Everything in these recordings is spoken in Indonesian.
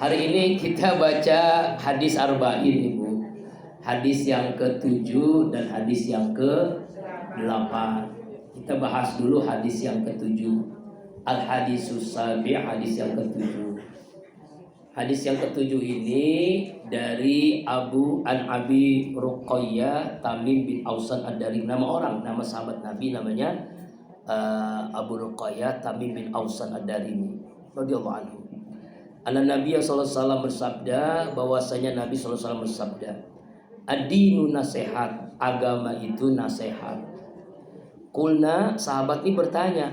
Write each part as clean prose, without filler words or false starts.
Hari ini kita baca hadis arba'in, Ibu. Hadis yang ke-7 dan hadis yang ke-8. Kita bahas dulu hadis yang ke-7. Al-hadisus sabi', hadis yang ke-7. Hadis yang ke-7 ini dari Abi Ruqayyah Tamim bin Ausan Ad-Dari. Nama sahabat Nabi namanya Abu Ruqayyah Tamim bin Ausan Ad-Dari radhiyallahu anhu. Nabi sallallahu alaihi wasallam bersabda, bahwasanya Nabi sallallahu alaihi wasallam bersabda, ad-dinu nasihat, agama itu nasihat. Kulna, sahabat ini bertanya,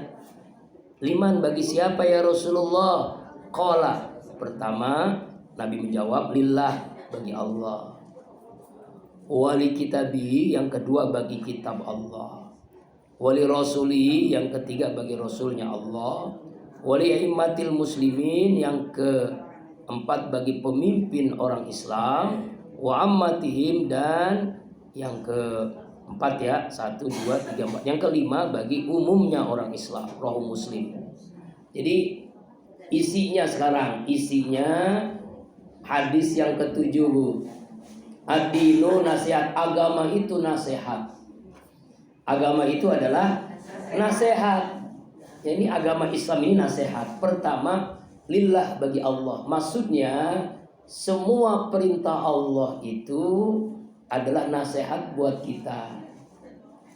liman, bagi siapa ya Rasulullah? Qala, pertama Nabi menjawab, lillah, bagi Allah. Wali kitabi, yang kedua bagi kitab Allah. Wali rasuli, yang ketiga bagi rasulnya Allah. Wali a'immatil muslimin, yang keempat bagi pemimpin orang Islam. Wa ammatihim, dan yang keempat ya, 1, 2, 3, 4. Yang kelima bagi umumnya orang Islam, rawahu Muslim. Jadi isinya hadis yang ke-7, Bu. Ad-dinu nasihat, agama itu nasihat. Agama itu adalah nasihat. Jadi agama Islam ini nasihat. Pertama, lillah, bagi Allah. Maksudnya semua perintah Allah itu adalah nasihat buat kita.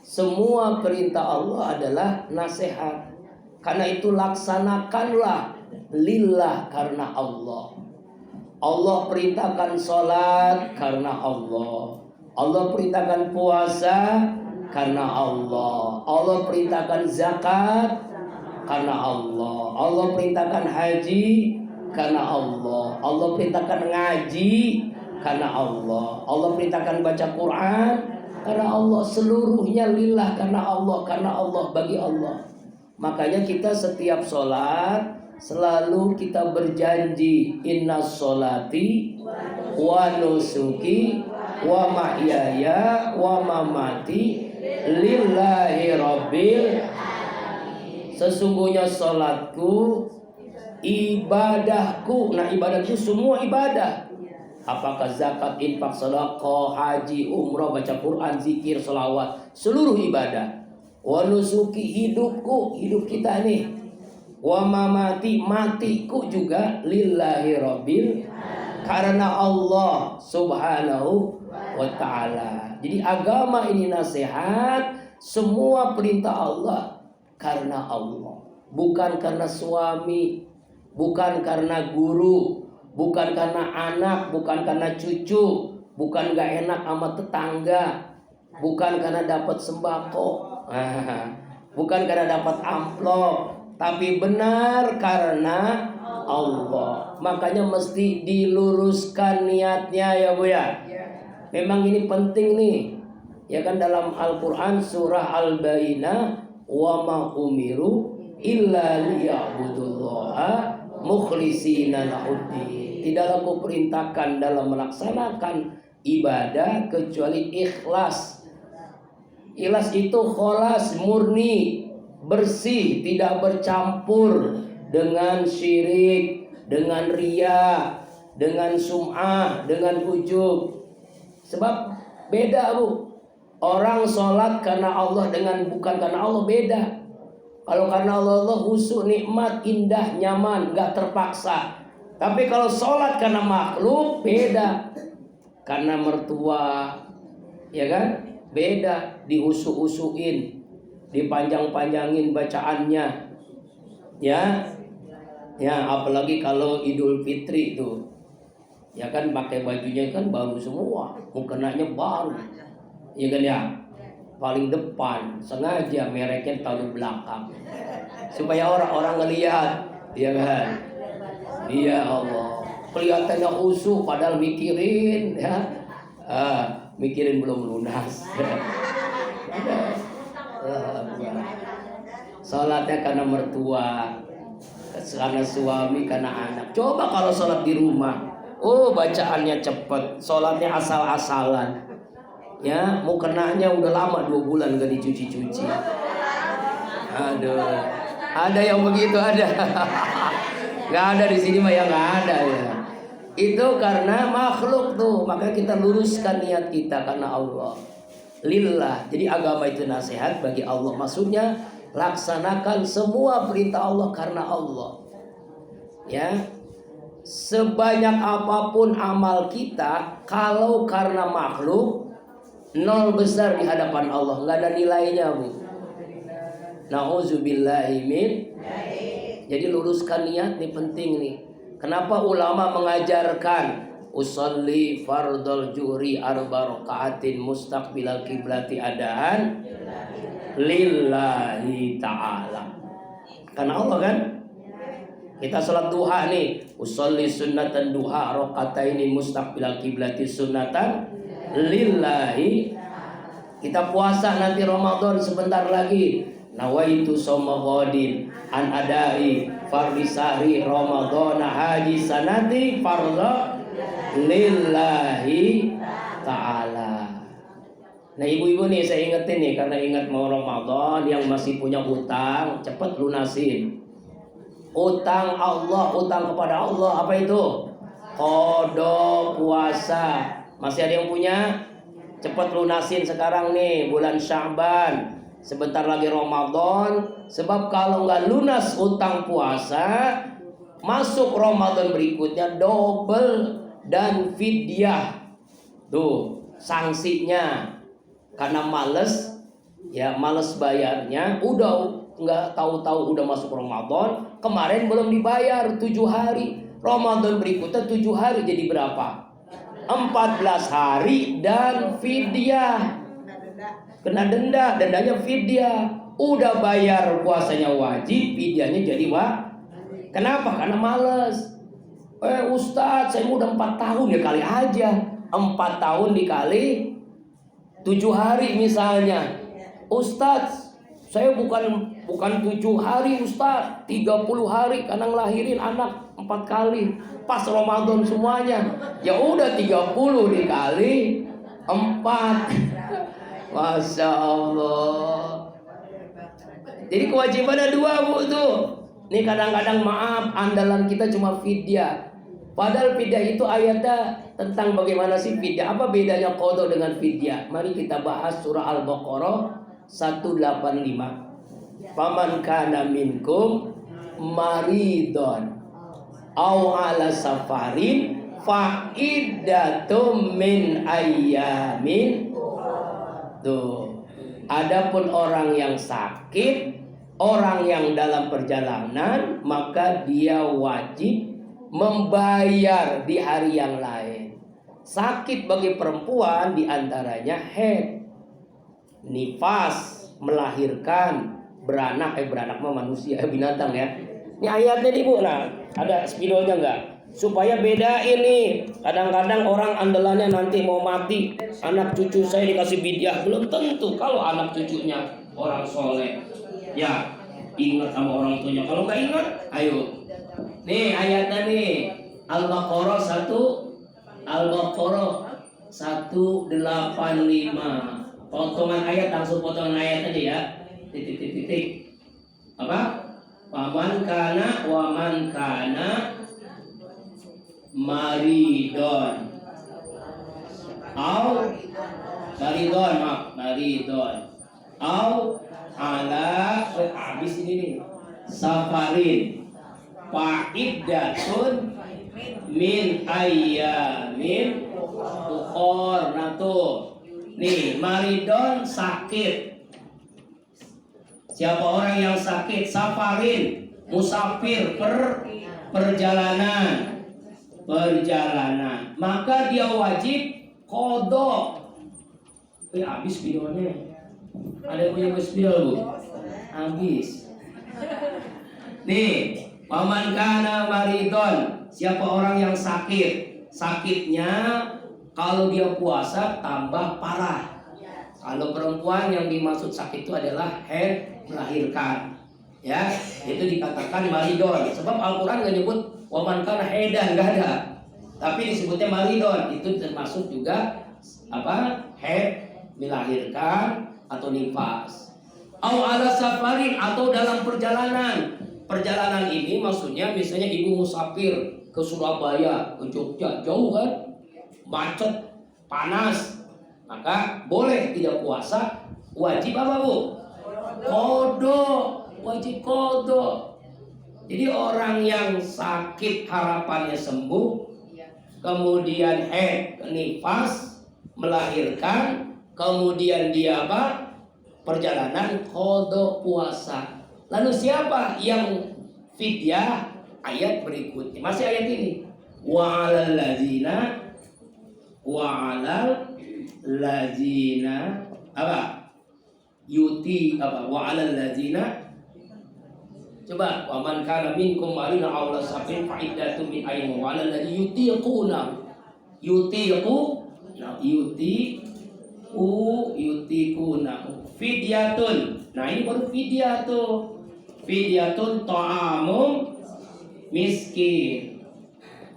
Semua perintah Allah adalah nasihat. Karena itu laksanakanlah lillah, karena Allah. Allah perintahkan sholat karena Allah. Allah perintahkan puasa karena Allah. Allah perintahkan zakat karena Allah. Allah perintahkan haji karena Allah. Allah perintahkan ngaji karena Allah. Allah perintahkan baca Quran karena Allah. Seluruhnya lillah, karena Allah, bagi Allah. Makanya kita setiap sholat selalu kita berjanji, inna sholati wa nusuki wa mahyaya wa mamati lillahi rabbil. Sesungguhnya sholatku, ibadahku. Nah, ibadahku semua ibadah. Apakah zakat, infak, sedekah, haji, umrah, baca Quran, zikir, selawat, seluruh ibadah. Wa nusuki, hidupku, hidup kita nih. Wa mamati, matiku juga lillahi rabbil, karena Allah subhanahu wa ta'ala. Jadi agama ini nasihat. Semua perintah Allah karena Allah, bukan karena suami, bukan karena guru, bukan karena anak, bukan karena cucu, bukan gak enak sama tetangga, bukan karena dapat sembako, bukan karena dapat amplop, tapi benar karena Allah. Makanya mesti diluruskan niatnya ya Bu ya. Memang ini penting nih. Ya kan, dalam Al-Quran surah Al-Bayyinah, wa ma umiru illa liya'budullaha mukhlishina lahuddin. Tidaklah aku perintahkan dalam melaksanakan ibadah kecuali ikhlas. Ikhlas itu kholas, murni, bersih, tidak bercampur dengan syirik, dengan riya, dengan sum'ah, dengan ujub. Sebab beda Bu. Orang sholat karena Allah dengan bukan karena Allah beda. Kalau karena Allah khusyuk, nikmat, indah, nyaman, gak terpaksa. Tapi kalau sholat karena makhluk beda. Karena mertua, ya kan, beda. Diusuk-usukin, dipanjang-panjangin bacaannya, ya apalagi kalau Idul Fitri itu, ya kan, pakai bajunya kan baru semua, mukenanya baru. Iya kan ya, paling depan, sengaja mereknya taruh belakang supaya orang-orang ngelihat, ya kan? Iya Allah, kelihatannya khusyuk padahal mikirin, ya, mikirin belum lunas. Sholatnya karena mertua, karena suami, karena anak. Coba kalau sholat di rumah, bacaannya cepet, sholatnya asal-asalan. Ya, mau kenanya udah lama 2 bulan gak dicuci-cuci. Aduh, ada yang begitu, ada. Gak ada di sini mah, ya gak ada ya. Itu karena makhluk tuh, maka kita luruskan niat kita karena Allah. Lillah. Jadi agama itu nasihat bagi Allah. Maksudnya laksanakan semua perintah Allah karena Allah. Ya. Sebanyak apapun amal kita, kalau karena makhluk, nol besar di hadapan Allah, nggak ada nilainya, Bu. Nauzubillahi min. Jadi luruskan niat nih, penting nih. Kenapa ulama mengajarkan usolli fardol juri arba rakaatin mustaqbilal kiblati adaan lillahi ta'ala. Karena Allah kan. Kita sholat duha nih, usolli sunnatan duha rakataini mustaqbilal kiblati sunnatan lillahi. Kita puasa nanti Ramadan sebentar lagi. Nawaitu soma ghadin an adai fardhi sahri Ramadan haji sanati fardhu lillahi ta'ala. Nah ibu-ibu nih saya ingetin nih, karena ingat mau Ramadan, yang masih punya utang cepat lunasin. Utang Allah, utang kepada Allah apa itu? Qada puasa. Masih ada yang punya? Cepat lunasin sekarang nih, bulan Sya'ban. Sebentar lagi Ramadan. Sebab kalau nggak lunas utang puasa, masuk Ramadan berikutnya double dan fidyah. Tuh sanksinya. Karena males, ya males bayarnya. Udah nggak tahu-tahu udah masuk Ramadan. Kemarin belum dibayar 7 hari. Ramadan berikutnya 7 hari, jadi berapa? 14 hari dan fidyah. Kena denda, dendanya fidyah. Udah bayar puasanya wajib, fidyahnya jadi Kenapa? Karena males. Ustadz, saya udah 4 tahun ya, kali aja 4 tahun dikali 7 hari misalnya. Ustadz, saya bukan 7 hari Ustadz, 30 hari karena ngelahirin anak 4 kali. Pas Ramadan semuanya. Ya udah 30 dikali 4. Masya Allah. Jadi kewajibannya 2, Bu tuh. Nih kadang-kadang maaf, andalan kita cuma fidyah. Padahal fidyah itu ayatnya tentang bagaimana sih fidyah. Apa bedanya qada dengan fidyah? Mari kita bahas surah Al-Baqarah 185. Faman kana minkum maridon aw ala safarin fa iddatum min ayyamin. Tuh. Adapun orang yang sakit, orang yang dalam perjalanan, maka dia wajib membayar di hari yang lain. Sakit bagi perempuan diantaranya haid, nifas, melahirkan, beranak mah manusia, binatang ya. Ini ayatnya nih Bu, nah ada spidolnya nggak? Supaya beda ini. Kadang-kadang orang andalannya nanti mau mati, anak cucu saya dikasih bidyah. Belum tentu kalau anak cucunya orang soleh. Ya ingat sama orang tuanya. Kalau nggak ingat, ayo. Nih ayatnya nih, Al-Baqarah 185. Potongan ayat, langsung potongan ayat aja ya. Titik. Apa? Waman kana maridon au ala habis ini nih safarin fa'iddatun min ayyamin ukhor. Nah tuh nih, maridon sakit. Siapa orang yang sakit? Safarin, musafir, perjalanan. Maka dia wajib qada. Habis videonya. Ada yang punya video, Bu? Habis. Nih, waman kana maridon. Siapa orang yang sakit? Sakitnya kalau dia puasa tambah parah. Kalau perempuan yang dimaksud sakit itu adalah haid, melahirkan. Ya, itu dikatakan maridon. Sebab Al-Qur'an enggak nyebut waman kana haidan, enggak ada. Tapi disebutnya maridon. Itu termasuk juga apa? Haid, melahirkan atau nifas. Au ala safarin, atau dalam perjalanan. Perjalanan ini maksudnya misalnya ibu musafir ke Surabaya, ke Jogja, jauh kan, macet, panas, maka boleh tidak puasa. Wajib apa Bu? Qodho, wajib qodho. Jadi orang yang sakit harapannya sembuh, kemudian nifas, melahirkan, kemudian dia apa? Perjalanan, qodho puasa. Lalu siapa yang fidyah? Ayat berikutnya, masih ayat ini. Wa 'alal ladzina apa? Yuti apa? Wa 'alal ladzina, coba, wa man kana minkum marina aw la safin fa iddatun min ayyamin wa 'alal ladzina yutiquna fidyatun. Nah, ini baru fidyah tuh. Fidyatun ta'amum miskin.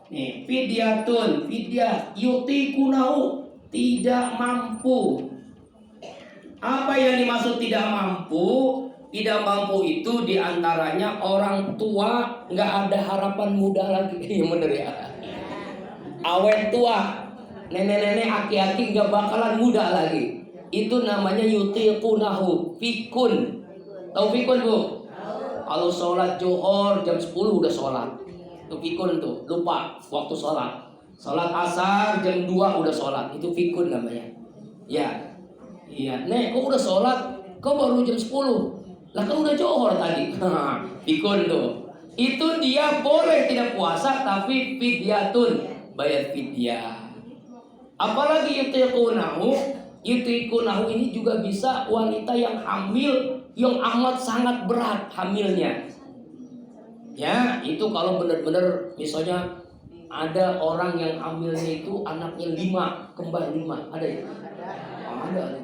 Nih, fidyatun, fidyah yutiqunahu, tidak mampu. Apa yang dimaksud tidak mampu? Tidak mampu itu diantaranya orang tua nggak ada harapan muda lagi. Iya bener ya. Awet tua, nenek-nenek, aki-aki nggak bakalan muda lagi. Itu namanya yutiqunahu, fikun. Tahu fikun Bu? Kalau sholat Johor jam 10 udah sholat. Itu fikun tuh, lupa waktu sholat. Sholat asar jam 2 udah sholat. Itu fikun namanya. Ya. Iya, Nek, kok udah sholat? Kok baru jam 10? Lah kan udah Johor tadi. Fikun tuh. Itu dia boleh tidak puasa tapi fidyatun, bayar fidyah. Apalagi yutiqunahu ini juga bisa wanita yang hamil, yang amat sangat berat hamilnya. Ya, itu kalau benar-benar misalnya ada orang yang hamilnya itu anaknya 5, kembar 5, ada ya? Ada.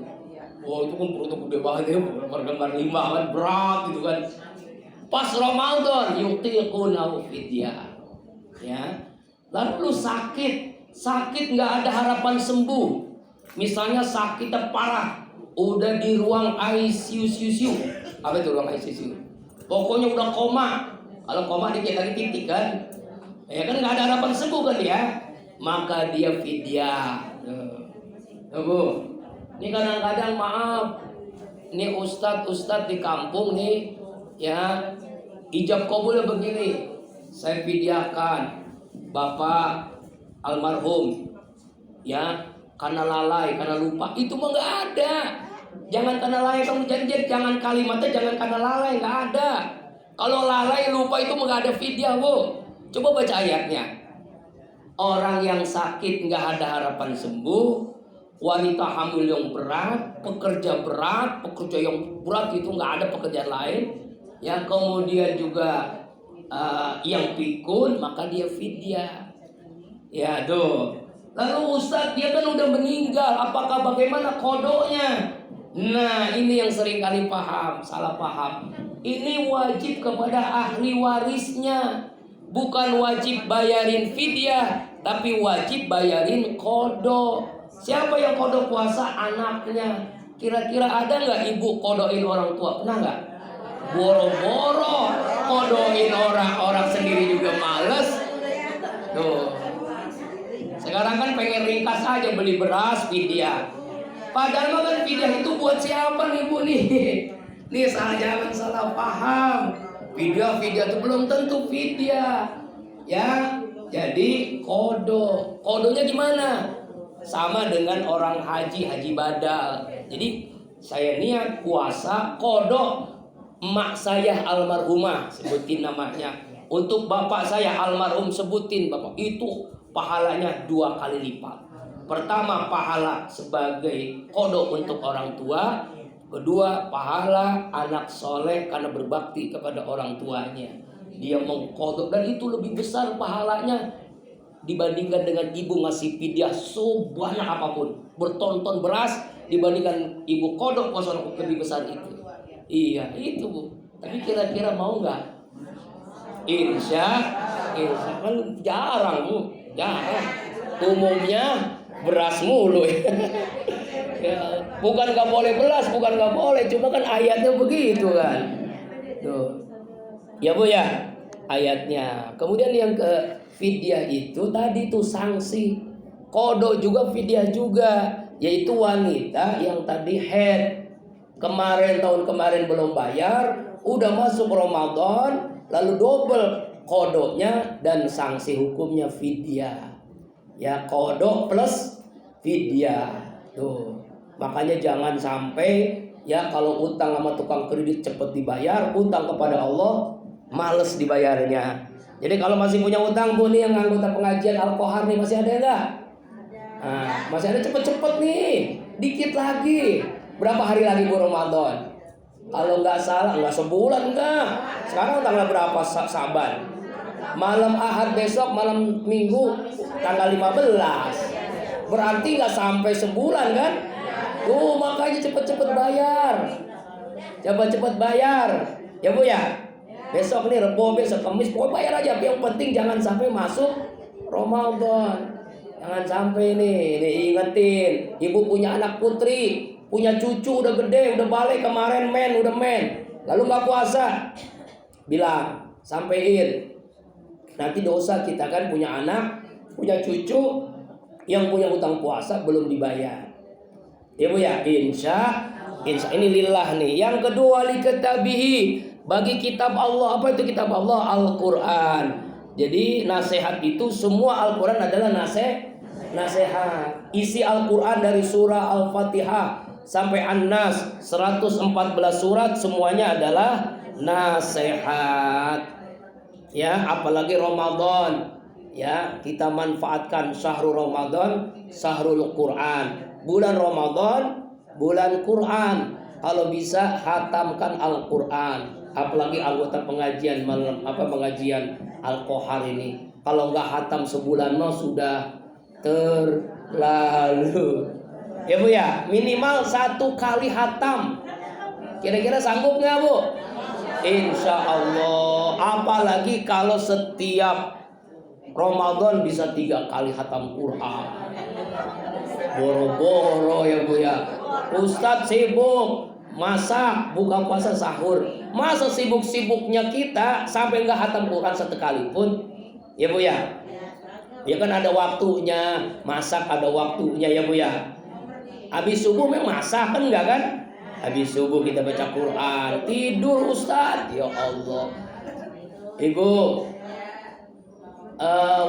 Oh, itu kan perutnya gede banget ya, kembar 5 kan berat gitu kan. Pas Ramadan yutiqunahu fidyah. Ya. Lalu sakit nggak ada harapan sembuh. Misalnya sakitnya parah, udah di ruang ICU. Apa itu ruang ICU? Pokoknya udah koma. Kalau koma dikit lagi titik kan, ya kan nggak ada harapan sembuh kan ya. Maka dia fidyah. Bu, ini kadang-kadang maaf, ini ustadz di kampung nih, ya ijab kabulnya begini, saya fidyahkan bapak almarhum, ya karena lalai, karena lupa. Itu mah nggak ada. Jangan karena lalai kamu janji, jangan kalimatnya jangan karena lalai, nggak ada. Kalau lalai lupa itu nggak ada fidyah Bu. Coba baca ayatnya. Orang yang sakit nggak ada harapan sembuh, wanita hamil yang berat, pekerja yang berat itu nggak ada pekerjaan lain, yang kemudian juga yang pikun, maka dia fidyah. Ya tuh. Lalu Ustadz dia kan udah meninggal, apakah bagaimana qodhonya? Nah, ini yang sering kali salah paham. Ini wajib kepada ahli warisnya, bukan wajib bayarin fidyah, tapi wajib bayarin qodho. Siapa yang qodho puasa? Anaknya. Kira-kira ada nggak ibu qodhoin orang tua? Pernah nggak? Boro-boro qodhoin orang sendiri juga males. Tuh. Sekarang kan pengen ringkas aja, beli beras fidyah. Padahal kan fidyah itu buat siapa nih Bu nih? Nih jangan salah paham. Fidyah itu belum tentu fidyah. Ya, jadi qodhonya gimana? Sama dengan orang haji badal. Jadi saya niat puasa qodho emak saya almarhumah, sebutin namanya. Untuk bapak saya almarhum, sebutin bapak. Itu pahalanya 2 kali lipat. Pertama, pahala sebagai qodho untuk orang tua. Kedua, pahala anak soleh karena berbakti kepada orang tuanya. Dia mengqodho, dan itu lebih besar pahalanya dibandingkan dengan ibu ngasih fidyah sebanyak apapun, bertonton beras, dibandingkan ibu qodho puasa lebih besar itu. Iya, itu Bu. Tapi kira-kira mau nggak? Insya kan jarang Bu, jarang. Umumnya beras mulu. Ya, bukan nggak boleh beras, bukan nggak boleh, cuma kan ayatnya begitu kan. Tuh. Ya Bu ya, ayatnya. Kemudian yang Fidyah itu tadi tuh sanksi. Qadha juga fidyah juga, yaitu wanita yang tadi head. Tahun kemarin belum bayar, udah masuk Ramadan, lalu double qadha-nya dan sanksi hukumnya fidyah. Ya, qadha plus fidyah. Tuh. Makanya jangan sampai ya kalau utang sama tukang kredit cepet dibayar, utang kepada Allah males dibayarnya. Jadi kalau masih punya utang Bu nih, yang anggota pengajian Al-Qohar nih, masih ada enggak? Nah, masih ada, cepet-cepet nih, dikit lagi. Berapa hari lagi Bu Ramadan? Kalau nggak salah, nggak sebulan enggak. Sekarang tanggal berapa Saban? Malam Ahad besok, malam Minggu tanggal 15. Berarti nggak sampai sebulan kan? Tuh makanya cepet-cepet bayar. Cepet-cepet bayar. Ya Bu ya? Besok nih Rebo, besok Kamis, pokoknya bayar aja. Yang penting jangan sampai masuk Ramadan. Jangan sampai nih ingetin. Ibu punya anak putri, punya cucu udah gede, udah balik kemarin udah men. Lalu nggak puasa. Bilang, sampein. Nanti dosa kita kan punya anak, punya cucu yang punya utang puasa belum dibayar. Ya Bu ya, insya ini lillah nih. Yang kedua likatabihi, bagi kitab Allah. Apa itu kitab Allah? Al-Quran. Jadi nasihat itu semua Al-Quran adalah nasihat. Isi Al-Quran dari surah Al-Fatihah sampai An-Nas 114 surat semuanya adalah nasihat. Ya, apalagi Ramadan. Ya, kita manfaatkan syahrul Ramadan, syahrul Quran. Bulan Ramadan, bulan Quran. Kalau bisa hatamkan Al-Quran. Apalagi anggota pengajian pengajian Al-Qohar ini. Kalau nggak hatam sebulan sudah terlalu. Ya Bu ya, minimal 1 kali hatam. Kira-kira sanggup nggak Bu? Insya Allah. Apalagi kalau setiap Ramadan bisa 3 kali hatam Quran. Boro-boro ya Bu ya. Ustadz sibuk masak, buka puasa, sahur. Masa sibuk-sibuknya kita sampai nggak hatam Quran sekalipun? Ya Bu ya. Ya kan ada waktunya, masak ada waktunya ya Bu ya. Habis subuh memang masak kan enggak kan? Habis subuh kita baca Quran, tidur Ustadz. Ya Allah. Ibu,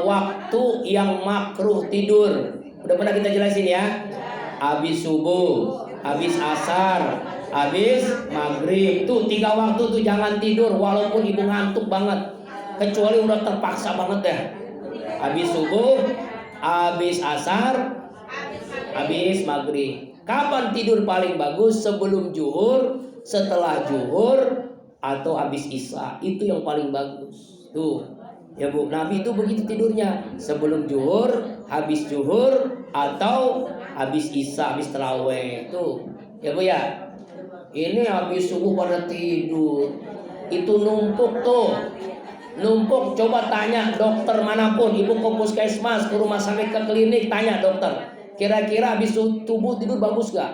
waktu yang makruh tidur udah pernah kita jelasin ya. Habis subuh, habis asar, habis maghrib. Tuh 3 waktu tuh jangan tidur walaupun ibu ngantuk banget. Kecuali udah terpaksa banget deh. Habis subuh, habis asar, habis maghrib. Kapan tidur paling bagus? Sebelum zuhur, setelah zuhur, atau habis isya. Itu yang paling bagus. Tuh. Ya Bu, Nabi itu begitu tidurnya, sebelum zuhur, habis zuhur, atau habis isya, habis tarawih. Tuh, ya Bu ya. Ini habis subuh pada tidur, itu numpuk tuh, numpuk. Coba tanya dokter manapun, ibu ke puskesmas, ke rumah sakit, ke klinik, tanya dokter, kira-kira habis subuh tidur bagus gak?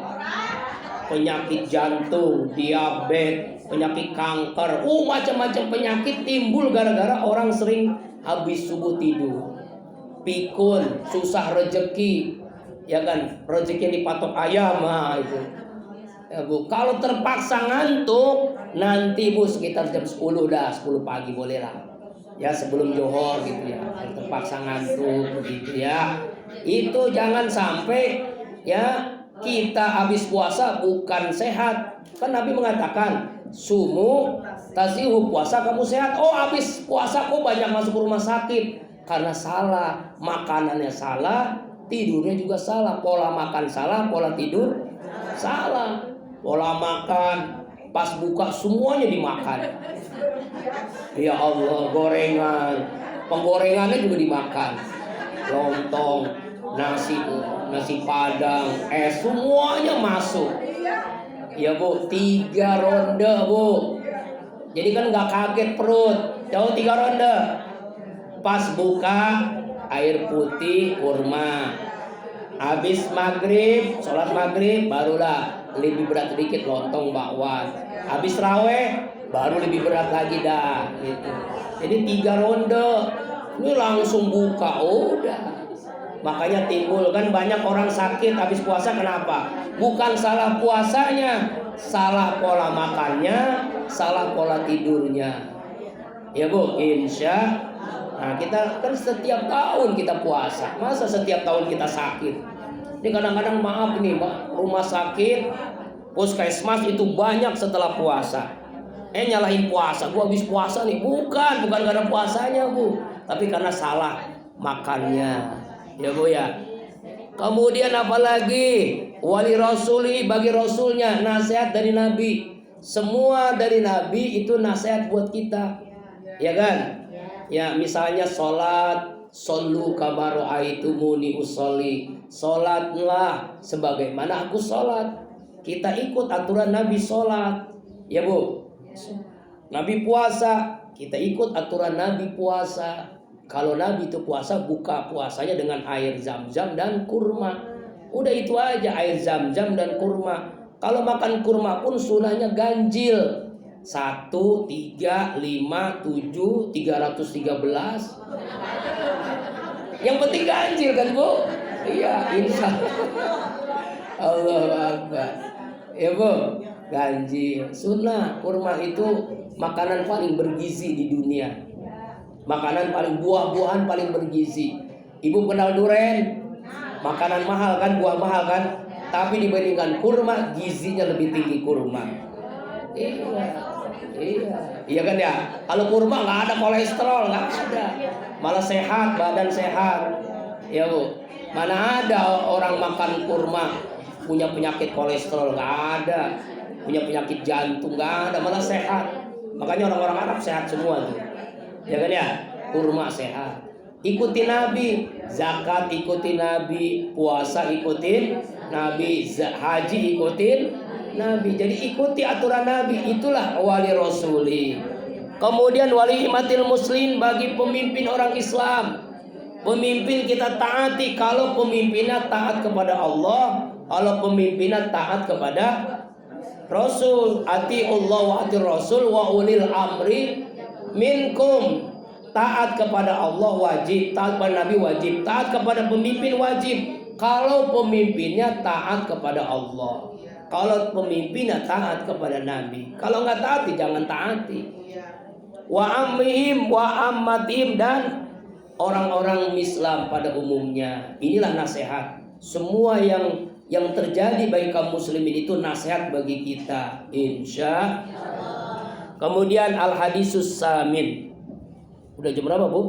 Penyakit jantung, diabetes, penyakit kanker, macam-macam penyakit timbul gara-gara orang sering habis subuh tidur. Pikun, susah rezeki, ya kan? Rezeki dipatok ayam itu. Ya Bu, kalau terpaksa ngantuk, nanti Bu sekitar jam 10 pagi boleh lah. Ya sebelum zuhur gitu ya. Kalau terpaksa ngantuk begitu ya. Itu jangan sampai ya kita habis puasa bukan sehat. Kan Nabi mengatakan, sumu tasihu, puasa kamu sehat. Habis puasa kok banyak masuk ke rumah sakit. Karena salah, makanannya salah, tidurnya juga salah. Pola makan salah, pola tidur salah. Pola makan, pas buka semuanya dimakan. Ya Allah, gorengan, penggorengannya juga dimakan. Lontong, nasi padang, semuanya masuk. Ya Bu, 3 ronde Bu. Jadi kan nggak kaget perut. Tahu 3 ronde. Pas buka air putih kurma. Habis maghrib, sholat maghrib, barulah lebih berat sedikit lontong bakwan. Habis raweh, baru lebih berat lagi dah. Gitu. Jadi 3 ronde. Ini langsung buka udah. Makanya timbul kan banyak orang sakit habis puasa, kenapa? Bukan salah puasanya, salah pola makannya, salah pola tidurnya. Ya Bu, insya. Nah kita kan setiap tahun kita puasa, masa setiap tahun kita sakit? Ini kadang-kadang maaf nih, rumah sakit, puskesmas itu banyak setelah puasa. Nyalahin puasa, gua habis puasa nih. Bukan karena puasanya Bu, tapi karena salah makannya. Ya Bu ya. Kemudian apalagi wali rasuli, bagi rasulnya, nasihat dari Nabi. Semua dari Nabi itu nasihat buat kita. Ya kan? Ya misalnya sholat, shollu kama ra'aitumuni usolli. Sholatlah sebagaimana aku sholat. Kita ikut aturan Nabi sholat. Ya Bu. Nabi puasa, kita ikut aturan Nabi puasa. Kalau Nabi itu puasa, buka puasanya dengan air zam-zam dan kurma. Udah itu aja, air zam-zam dan kurma. Kalau makan kurma pun sunahnya ganjil. 1, 3, 5, 7, 313. Yang penting ganjil kan Bu? Iya, insya Allah Akbar. Ya Bu, ganjil. Sunnah, kurma itu makanan paling bergizi di dunia. Makanan paling, buah-buahan paling bergizi. Ibu kenal duren? Makanan mahal kan, buah mahal kan? Tapi dibandingkan kurma, gizinya lebih tinggi kurma. Iya kan ya. Kalau kurma nggak ada kolesterol, nggak ada. Malah sehat, badan sehat. Ya Bu. Mana ada orang makan kurma punya penyakit kolesterol, nggak ada. Punya penyakit jantung, nggak ada, malah sehat. Makanya orang-orang Arab sehat semua tuh. Ya kan ya, kurma sehat. Ikuti Nabi, zakat ikuti Nabi, puasa ikutin Nabi, haji ikutin Nabi. Jadi ikuti aturan Nabi, itulah wali rasuli. Kemudian wali imatil muslim, bagi pemimpin orang Islam. Pemimpin kita taati kalau pemimpinnya taat kepada Allah, kalau pemimpinnya taat kepada Rasul. Atiullah wa atir Rasul wa ulil amri minkum. Taat kepada Allah wajib, taat kepada Nabi wajib, taat kepada pemimpin wajib. Kalau pemimpinnya taat kepada Allah, kalau pemimpinnya taat kepada Nabi. Kalau nggak taati jangan taati. Wa ammihim wa ammatihim, dan orang-orang Islam pada umumnya. Inilah nasihat. Semua yang terjadi bagi kaum muslimin itu nasihat bagi kita, insya Allah. Kemudian al hadisus samin. Udah jam berapa Bu?